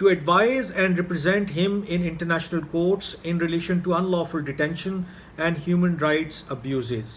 to advise and represent him in international courts in relation to unlawful detention and human rights abuses।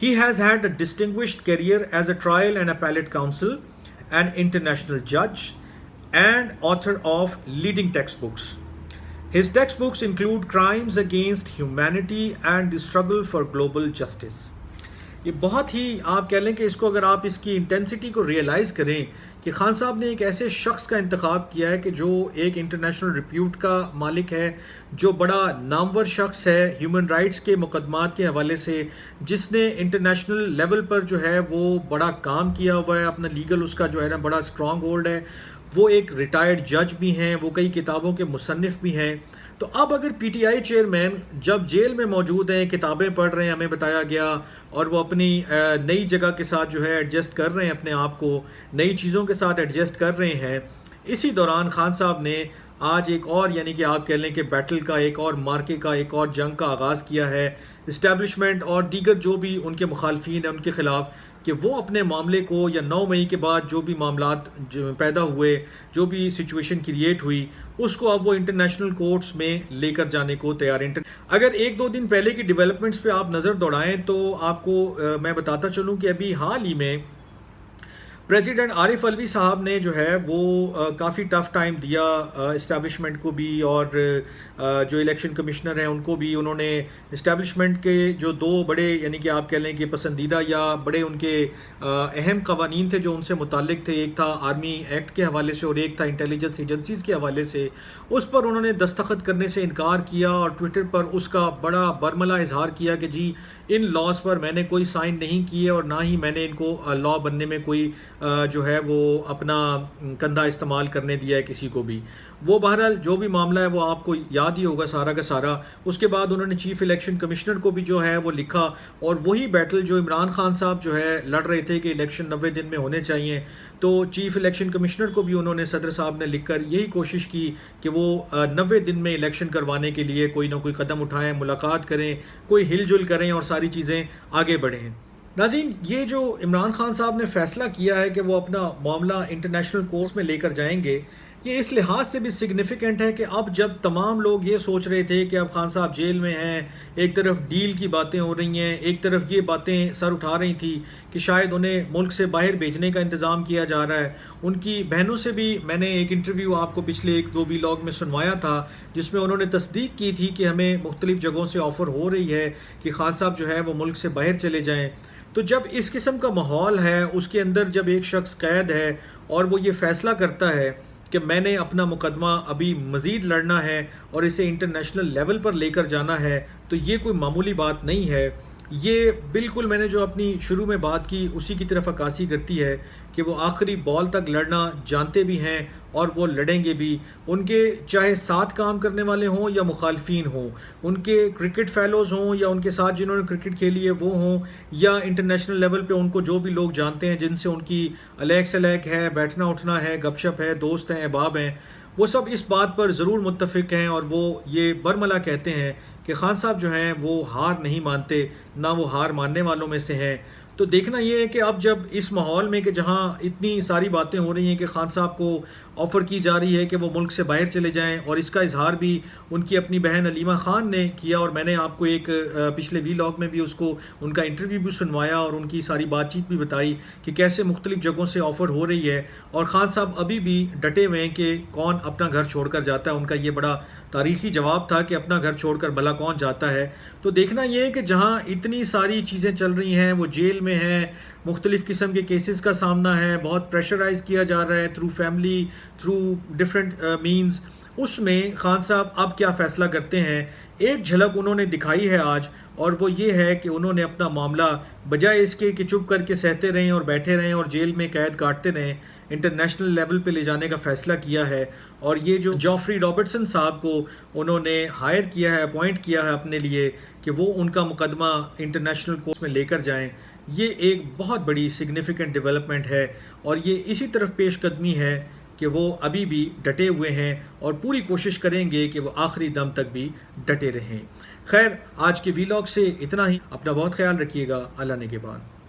He has had a distinguished career as a trial and appellate counsel, an international judge, and author of leading textbooks. His textbooks include Crimes Against Humanity and the Struggle for Global Justice. یہ بہت ہی آپ کہہ لیں کہ اس کو اگر آپ اس کی انٹینسٹی کو ریئلائز کریں کہ خان صاحب نے ایک ایسے شخص کا انتخاب کیا ہے کہ جو ایک انٹرنیشنل ریپیوٹ کا مالک ہے، جو بڑا نامور شخص ہے ہیومن رائٹس کے مقدمات کے حوالے سے، جس نے انٹرنیشنل لیول پر جو ہے وہ بڑا کام کیا ہوا ہے، اپنا لیگل اس کا جو ہے نا بڑا اسٹرانگ ہولڈ ہے، وہ ایک ریٹائرڈ جج بھی ہیں، وہ کئی کتابوں کے مصنف بھی ہیں. تو اب اگر پی ٹی آئی چیئرمین جب جیل میں موجود ہیں، کتابیں پڑھ رہے ہیں، ہمیں بتایا گیا، اور وہ اپنی نئی جگہ کے ساتھ جو ہے ایڈجسٹ کر رہے ہیں، اپنے آپ کو نئی چیزوں کے ساتھ ایڈجسٹ کر رہے ہیں، اسی دوران خان صاحب نے آج ایک اور یعنی کہ آپ کہہ لیں کہ بیٹل کا، ایک اور مارکے کا، ایک اور جنگ کا آغاز کیا ہے اسٹیبلشمنٹ اور دیگر جو بھی ان کے مخالفین ہیں ان کے خلاف، کہ وہ اپنے معاملے کو یا 9 مئی کے بعد جو بھی معاملات پیدا ہوئے، جو بھی سچویشن کریٹ ہوئی، اس کو اب وہ انٹرنیشنل کورٹس میں لے کر جانے کو تیار ہیں. اگر 1-2 دن پہلے کی ڈیولپمنٹس پہ آپ نظر دوڑائیں تو آپ کو میں بتاتا چلوں کہ ابھی حال ہی میں پریزیڈنٹ عارف الوی صاحب نے جو ہے وہ کافی ٹف ٹائم دیا اسٹیبلشمنٹ کو بھی، اور جو الیکشن کمشنر ہیں ان کو بھی. انہوں نے اسٹیبلشمنٹ کے جو 2 بڑے یعنی کہ آپ کہہ لیں کہ پسندیدہ یا بڑے ان کے اہم قوانین تھے جو ان سے متعلق تھے، ایک تھا آرمی ایکٹ کے حوالے سے اور ایک تھا انٹیلیجنس ایجنسیز کے حوالے سے، اس پر انہوں نے دستخط کرنے سے انکار کیا اور ٹویٹر پر اس کا بڑا برملا اظہار کیا کہ جی ان لاز پر میں نے کوئی سائن نہیں کیے اور نہ ہی میں نے ان کو لا بننے میں کوئی جو ہے وہ اپنا کندھا استعمال کرنے دیا ہے کسی کو بھی. وہ بہرحال جو بھی معاملہ ہے وہ آپ کو یاد ہی ہوگا سارا کا سارا. اس کے بعد انہوں نے چیف الیکشن کمشنر کو بھی جو ہے وہ لکھا، اور وہی بیٹل جو عمران خان صاحب جو ہے لڑ رہے تھے کہ الیکشن 90 دن میں ہونے چاہیے، تو چیف الیکشن کمشنر کو بھی انہوں نے صدر صاحب نے لکھ کر یہی کوشش کی کہ وہ 90 دن میں الیکشن کروانے کے لیے کوئی نہ کوئی قدم اٹھائیں، ملاقات کریں، کوئی ہل جل کریں اور ساری چیزیں آگے بڑھیں. ناظرین، یہ جو عمران خان صاحب نے فیصلہ کیا ہے کہ وہ اپنا معاملہ انٹرنیشنل کورٹس میں لے کر جائیں گے، یہ اس لحاظ سے بھی سگنیفیکنٹ ہے کہ اب جب تمام لوگ یہ سوچ رہے تھے کہ اب خان صاحب جیل میں ہیں، ایک طرف ڈیل کی باتیں ہو رہی ہیں، ایک طرف یہ باتیں سر اٹھا رہی تھی کہ شاید انہیں ملک سے باہر بھیجنے کا انتظام کیا جا رہا ہے. ان کی بہنوں سے بھی میں نے ایک انٹرویو آپ کو پچھلے 1-2 ویلاگ میں سنوایا تھا، جس میں انہوں نے تصدیق کی تھی کہ ہمیں مختلف جگہوں سے آفر ہو رہی ہے کہ خان صاحب جو ہے وہ ملک سے باہر چلے جائیں. تو جب اس قسم کا ماحول ہے، اس کے اندر جب ایک شخص قید ہے اور وہ یہ فیصلہ کرتا ہے کہ میں نے اپنا مقدمہ ابھی مزید لڑنا ہے اور اسے انٹرنیشنل لیول پر لے کر جانا ہے، تو یہ کوئی معمولی بات نہیں ہے. یہ بالکل میں نے جو اپنی شروع میں بات کی اسی کی طرف عکاسی کرتی ہے کہ وہ آخری بال تک لڑنا جانتے بھی ہیں اور وہ لڑیں گے بھی. ان کے چاہے ساتھ کام کرنے والے ہوں یا مخالفین ہوں، ان کے کرکٹ فیلوز ہوں یا ان کے ساتھ جنہوں نے کرکٹ کھیلی ہے وہ ہوں، یا انٹرنیشنل لیول پہ ان کو جو بھی لوگ جانتے ہیں جن سے ان کی الیک سلیک ہے، بیٹھنا اٹھنا ہے، گپ شپ ہے، دوست ہیں، احباب ہیں، وہ سب اس بات پر ضرور متفق ہیں اور وہ یہ برملا کہتے ہیں کہ خان صاحب جو ہیں وہ ہار نہیں مانتے، نہ وہ ہار ماننے والوں میں سے ہیں. تو دیکھنا یہ ہے کہ اب جب اس ماحول میں کہ جہاں اتنی ساری باتیں ہو رہی ہیں کہ خان صاحب کو آفر کی جا رہی ہے کہ وہ ملک سے باہر چلے جائیں، اور اس کا اظہار بھی ان کی اپنی بہن علیمہ خان نے کیا، اور میں نے آپ کو ایک پچھلے ویلاگ میں بھی اس کو ان کا انٹرویو بھی سنوایا اور ان کی ساری بات چیت بھی بتائی کہ کیسے مختلف جگہوں سے آفر ہو رہی ہے، اور خان صاحب ابھی بھی ڈٹے ہوئے ہیں کہ کون اپنا گھر چھوڑ کر جاتا ہے. ان کا یہ بڑا تاریخی جواب تھا کہ اپنا گھر چھوڑ کر بھلا کون جاتا ہے. تو دیکھنا یہ ہے کہ جہاں اتنی ساری چیزیں چل رہی ہیں، وہ جیل میں ہیں، مختلف قسم کے کیسز کا سامنا ہے، بہت پریشرائز کیا جا رہا ہے through family, through different means, اس میں خان صاحب اب کیا فیصلہ کرتے ہیں. ایک جھلک انہوں نے دکھائی ہے آج، اور وہ یہ ہے کہ انہوں نے اپنا معاملہ بجائے اس کے کہ چپ کر کے سہتے رہیں اور بیٹھے رہیں اور جیل میں قید کاٹتے رہیں، انٹرنیشنل لیول پہ لے جانے کا فیصلہ کیا ہے. اور یہ جو جوفری رابرٹسن صاحب کو انہوں نے ہائر کیا ہے، اپوائنٹ کیا ہے اپنے لیے کہ وہ ان کا مقدمہ انٹرنیشنل کورٹ میں لے کر جائیں، یہ ایک بہت بڑی سگنیفیکنٹ ڈیولپمنٹ ہے. اور یہ اسی طرف پیش قدمی ہے کہ وہ ابھی بھی ڈٹے ہوئے ہیں اور پوری کوشش کریں گے کہ وہ آخری دم تک بھی ڈٹے رہیں. خیر، آج کے ویلاگ سے اتنا ہی. اپنا بہت خیال رکھیے گا. اللہ نگہبان.